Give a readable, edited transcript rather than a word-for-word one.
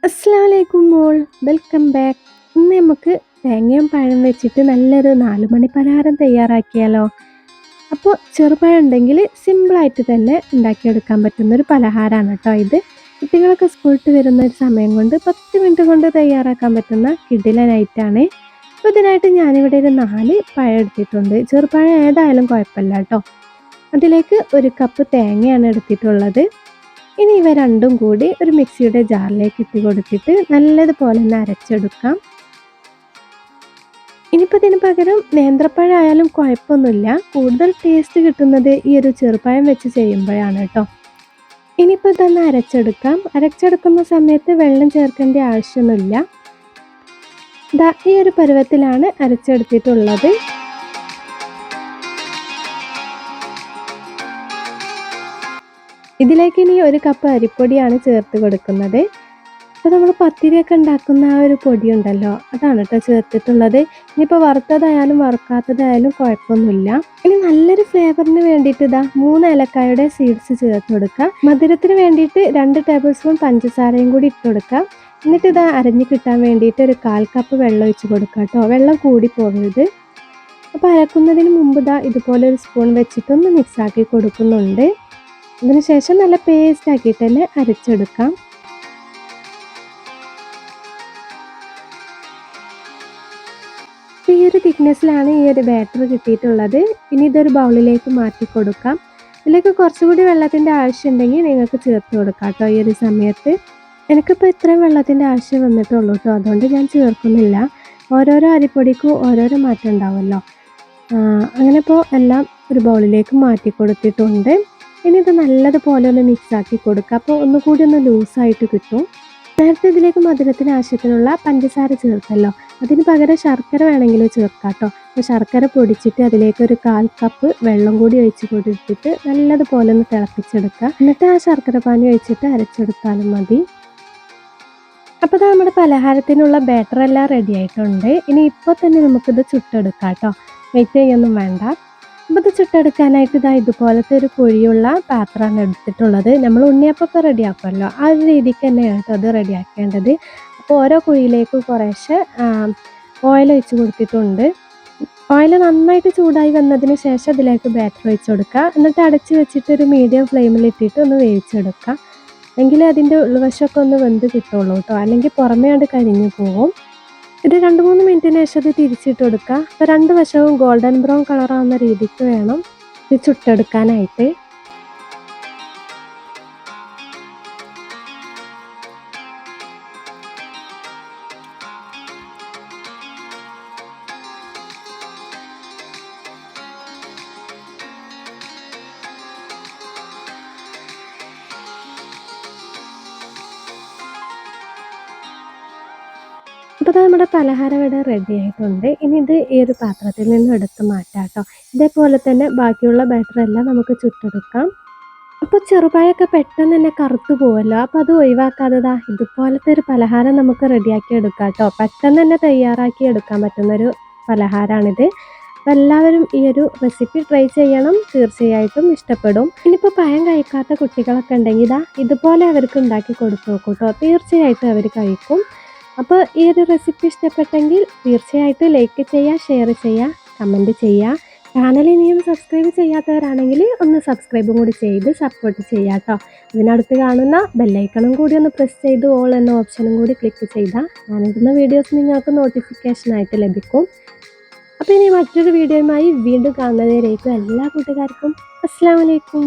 അസ്സലാമലൈക്കും മോൾ, welcome back. ഇന്ന് നമുക്ക് തേങ്ങയും പഴം വെച്ചിട്ട് നല്ലൊരു 4 മണി പലഹാരം തയ്യാറാക്കിയാലോ? അപ്പോൾ ചെറുപഴം ഉണ്ടെങ്കിൽ സിമ്പിളായിട്ട് തന്നെ ഉണ്ടാക്കിയെടുക്കാൻ പറ്റുന്നൊരു പലഹാരമാണ് കേട്ടോ ഇത്. കുട്ടികളൊക്കെ സ്കൂളിട്ട് വരുന്ന ഒരു സമയം കൊണ്ട് 10 മിനിറ്റ് കൊണ്ട് തയ്യാറാക്കാൻ പറ്റുന്ന കിടിലൻ ഐറ്റാണ്. അപ്പോൾ ഇതിനായിട്ട് ഞാനിവിടെ ഒരു 4 പഴം എടുത്തിട്ടുണ്ട്. ചെറുപഴം ഏതായാലും കുഴപ്പമില്ല കേട്ടോ. അതിലേക്ക് 1 കപ്പ് തേങ്ങയാണ് എടുത്തിട്ടുള്ളത്. ഇനി ഇവ രണ്ടും കൂടി ഒരു മിക്സിയുടെ ജാറിലേക്ക് ഇട്ട് കൊടുത്തിട്ട് നല്ലതുപോലെ ഒന്ന് അരച്ചെടുക്കാം. ഇനിയിപ്പോൾ ഇതിന് പകരം നേന്ത്രപ്പഴം ആയാലും കുഴപ്പമൊന്നുമില്ല. കൂടുതൽ ടേസ്റ്റ് കിട്ടുന്നത് ഈ ഒരു ചെറുപഴം വെച്ച് ചെയ്യുമ്പോഴാണ് കേട്ടോ. ഇനിയിപ്പോൾ ഇതൊന്ന് അരച്ചെടുക്കാം. അരച്ചെടുക്കുന്ന സമയത്ത് വെള്ളം ചേർക്കേണ്ട ആവശ്യമൊന്നുമില്ല. ഈ ഒരു പരുവത്തിലാണ് അരച്ചെടുത്തിട്ടുള്ളത്. ഇതിലേക്ക് ഇനി 1 കപ്പ് അരിപ്പൊടിയാണ് ചേർത്ത് കൊടുക്കുന്നത്. അപ്പോൾ നമ്മൾ പത്തിരിയൊക്കെ ഉണ്ടാക്കുന്ന ആ ഒരു പൊടി ഉണ്ടല്ലോ, അതാണ് കേട്ടോ ചേർത്തിട്ടുള്ളത്. ഇനിയിപ്പോൾ വറുത്തതായാലും വറുക്കാത്തതായാലും കുഴപ്പമൊന്നുമില്ല. ഇനി നല്ലൊരു ഫ്ലേവറിന് വേണ്ടിയിട്ട് 3 ഏലക്കായുടെ സീഡ്സ് ചേർത്ത് കൊടുക്കുക. മധുരത്തിന് വേണ്ടിയിട്ട് 2 ടേബിൾ സ്പൂൺ പഞ്ചസാരയും കൂടി ഇട്ട് കൊടുക്കുക. എന്നിട്ട് അരഞ്ഞ് കിട്ടാൻ വേണ്ടിയിട്ട് ഒരു 1/4 കപ്പ് വെള്ളം ഒഴിച്ച് കൊടുക്കുക കേട്ടോ. വെള്ളം കൂടി പോകരുത്. അപ്പോൾ അരക്കുന്നതിന് മുമ്പ് ഇതുപോലെ ഒരു സ്പൂൺ വെച്ചിട്ടൊന്ന് മിക്സാക്കി കൊടുക്കുന്നുണ്ട്. അതിനുശേഷം നല്ല പേസ്റ്റ് ആക്കിയിട്ട് തന്നെ അരച്ചെടുക്കാം. ഈ ഒരു തിക്നെസ്സിലാണ് ഈ ഒരു ബാറ്റർ കിട്ടിയിട്ടുള്ളത്. ഇനി ഇതൊരു ബൗളിലേക്ക് മാറ്റി കൊടുക്കാം. ഇതിലേക്ക് കുറച്ചുകൂടി വെള്ളത്തിൻ്റെ ആവശ്യമുണ്ടെങ്കിൽ നിങ്ങൾക്ക് ചേർത്ത് കൊടുക്കാം കേട്ടോ. ഈ ഒരു സമയത്ത് എനിക്കിപ്പോൾ ഇത്രയും വെള്ളത്തിൻ്റെ ആവശ്യം വന്നിട്ടുള്ളൂ കേട്ടോ, അതുകൊണ്ട് ഞാൻ ചേർക്കുന്നില്ല. ഓരോരോ അരിപ്പൊടിക്കും ഓരോരോ മാറ്റം ഉണ്ടാവുമല്ലോ. അങ്ങനെ ഇപ്പോൾ എല്ലാം ഒരു ബൗളിലേക്ക് മാറ്റി കൊടുത്തിട്ടുണ്ട്. ഇനി ഇത് നല്ലതുപോലെ ഒന്ന് മിക്സാക്കി കൊടുക്കുക. അപ്പോൾ ഒന്നുകൂടി ഒന്ന് ലൂസായിട്ട് കിട്ടും. നേരത്തെ ഇതിലേക്ക് മധുരത്തിന് ആവശ്യത്തിനുള്ള പഞ്ചസാര ചേർത്തല്ലോ, അതിന് പകരം ശർക്കര വേണമെങ്കിൽ ചേർക്കാം കേട്ടോ. അപ്പോൾ ശർക്കര പൊടിച്ചിട്ട് അതിലേക്ക് ഒരു 1/4 കപ്പ് വെള്ളം കൂടി ഒഴിച്ച് കൊടുത്തിട്ട് നല്ലതുപോലെ ഒന്ന് തിളപ്പിച്ചെടുക്കുക. എന്നിട്ട് ആ ശർക്കര പാനി ഒഴിച്ചിട്ട് അരച്ചെടുത്താലും മതി. അപ്പോൾ നമ്മുടെ പലഹാരത്തിനുള്ള ബാറ്റർ എല്ലാം റെഡി ആയിട്ടുണ്ട്. ഇനി ഇപ്പോൾ തന്നെ നമുക്കിത് ചുട്ടെടുക്കാം കേട്ടോ, വെയിറ്റ് ചെയ്യൊന്നും വേണ്ട. അപ്പോൾ ഇത് ചുട്ടെടുക്കാനായിട്ട് ഇതുപോലത്തെ ഒരു കുഴിയുള്ള പാത്രമാണ് എടുത്തിട്ടുള്ളത്. നമ്മൾ ഉണ്ണിയപ്പമൊക്കെ റെഡിയാക്കുമല്ലോ, ആ ഒരു രീതിക്ക് തന്നെയാണ് കേട്ടോ അത് റെഡിയാക്കേണ്ടത്. അപ്പോൾ ഓരോ കുഴിയിലേക്കും കുറേശ്ശെ ഓയിൽ ഒഴിച്ച് കൊടുത്തിട്ടുണ്ട്. ഓയിൽ നന്നായിട്ട് ചൂടായി വന്നതിന് ശേഷം ഇതിലേക്ക് ബാറ്റർ ഒഴിച്ച് കൊടുക്കുക. എന്നിട്ട് അടച്ച് വെച്ചിട്ട് ഒരു മീഡിയം ഫ്ലെയിമിലിട്ടിട്ട് ഒന്ന് വേവിച്ചെടുക്കുക. എങ്കിലേ അതിൻ്റെ ഉൾവശമൊക്കെ ഒന്ന് വെന്ത് കിട്ടുള്ളൂ കേട്ടോ, അല്ലെങ്കിൽ പുറമേ കരിഞ്ഞു പോകും. ഒരു 2-3 മിനിറ്റിന് ശേഷം ഇത് തിരിച്ചിട്ട് കൊടുക്കുക. അപ്പോൾ 2 വശവും ഗോൾഡൻ ബ്രൗൺ കളറാവുന്ന രീതിക്ക് വേണം ഇത് ചുട്ടെടുക്കാനായിട്ട്. അപ്പോൾ നമ്മുടെ പലഹാരം ഇവിടെ റെഡി ആയിട്ടുണ്ട്. ഇനി ഇത് ഈ ഒരു പാത്രത്തിൽ നിന്ന് എടുത്ത് മാറ്റാം കേട്ടോ. ഇതേപോലെ തന്നെ ബാക്കിയുള്ള ബാറ്റർ എല്ലാം നമുക്ക് ചുട്ടെടുക്കാം. അപ്പോൾ ചെറുപഴമൊക്കെ പെട്ടെന്ന് തന്നെ കറുത്തു പോവുമല്ലോ, അപ്പോൾ അത് ഒഴിവാക്കാതെ ഇതുപോലത്തെ ഒരു പലഹാരം നമുക്ക് റെഡിയാക്കി എടുക്കാം കേട്ടോ. പെട്ടെന്ന് തന്നെ തയ്യാറാക്കി എടുക്കാൻ പറ്റുന്നൊരു പലഹാരമാണിത്. അപ്പോൾ എല്ലാവരും ഈ ഒരു റെസിപ്പി ട്രൈ ചെയ്യണം, തീർച്ചയായിട്ടും ഇഷ്ടപ്പെടും. ഇനിയിപ്പോൾ പഴം കഴിക്കാത്ത കുട്ടികളൊക്കെ ഉണ്ടെങ്കിൽ ഇതുപോലെ അവർക്ക് ഉണ്ടാക്കി കൊടുത്തു നോക്കൂ കേട്ടോ, തീർച്ചയായിട്ടും അവർ കഴിക്കും. അപ്പോൾ ഈ ഒരു റെസിപ്പി ഇഷ്ടപ്പെട്ടെങ്കിൽ തീർച്ചയായിട്ടും ലൈക്ക് ചെയ്യുക, ഷെയർ ചെയ്യുക, കമൻറ്റ് ചെയ്യുക. ചാനൽ ഇനിയും സബ്സ്ക്രൈബ് ചെയ്യാത്തവരാണെങ്കിൽ ഒന്ന് സബ്സ്ക്രൈബും കൂടി ചെയ്ത് സപ്പോർട്ട് ചെയ്യുക കേട്ടോ. ഇതിനടുത്ത് കാണുന്ന ബെല്ലൈക്കണും കൂടി ഒന്ന് പ്രസ് ചെയ്ത് ഓൾ എന്ന ഓപ്ഷനും കൂടി ക്ലിക്ക് ചെയ്താൽ ഞാനിടുന്ന വീഡിയോസ് നിങ്ങൾക്ക് നോട്ടിഫിക്കേഷനായിട്ട് ലഭിക്കും. അപ്പോൾ ഇനി മറ്റൊരു വീഡിയോയുമായി വീണ്ടും കാണുന്നതിലേക്ക് എല്ലാ കൂട്ടുകാർക്കും അസ്സലാമു അലൈക്കും.